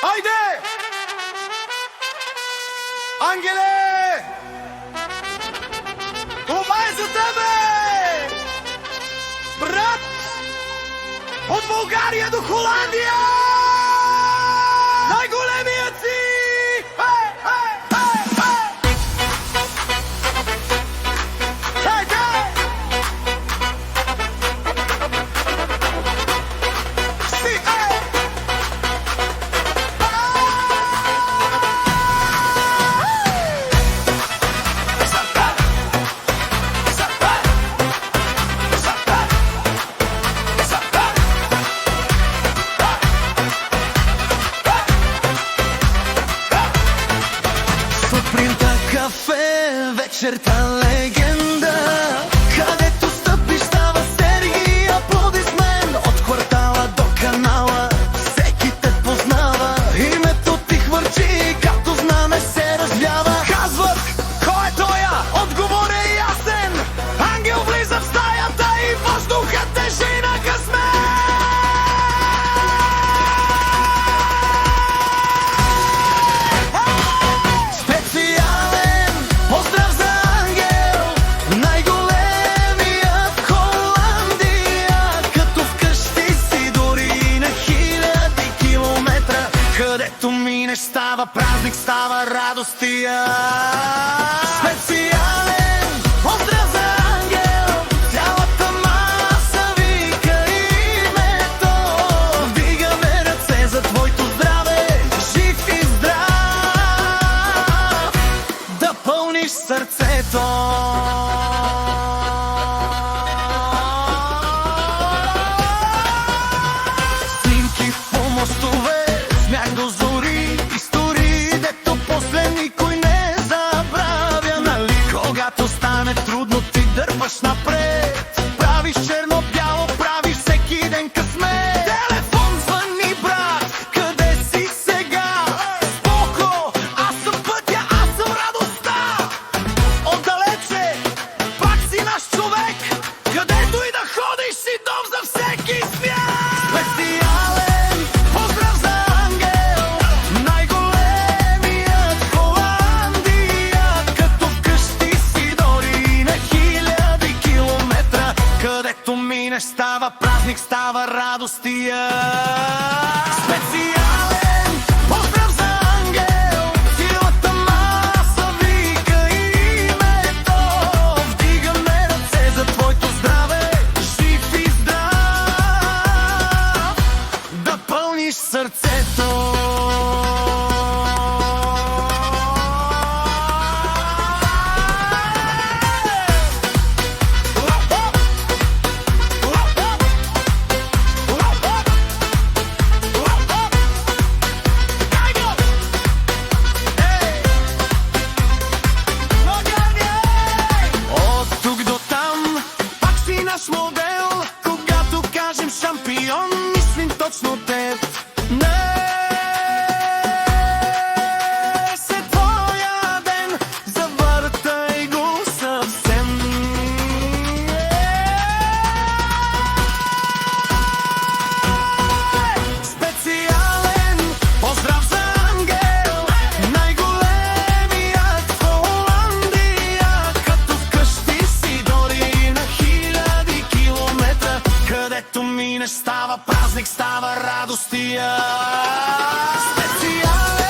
Haydi! Ангеле! Това е за тебе! Брат! От България до Холандия! Най-големият си! Вечерта легенда, където стъпиш става Сергий аплодисмент. От квартала до канала всеки те познава, името ти хвърчи, както знаме се развява. Казват, кой е тоя? Отговор е ясен. Ангел влиза в стаята и въздухът тежи на късмет. Където минеш става празник, става радостия. Специален поздрав за ангел, цялата маса вика името. Вдигаме ръце за твоето здраве, жив и здрав, да пълниш сърцето. Снимки по мостове, смях до зори, истории, дето после никой не забравя, нали? Когато стане трудно, ти дърпаш напред, правиш черно-бяло, правиш всеки ден късмет. Телефон звъни, брат, къде си сега? Споко, аз съм пътя, аз съм радостта. Отдалече, пак си наш човек, където и да ходиш си дом за всеки свят. Специален поздрав за ангел, най-големият в Холандия, като вкъщи си дори на хиляди километра. Където минеш става празник, става радостия. Специален поздрав за ангел, цялата маса вика името. Вдигаме ръце за твоето здраве, жив и здрав, да пълниш сърцето. От тук до там, пак си наш модел. Когато кажем шампион, мислим точно теб. Днес е твоя ден, завъртай го съвсем. Специален поздрав за ангел, най-големият в Холандия, като вкъщи си дори на хиляди километра. Където минеш става празник, става радостия. Специален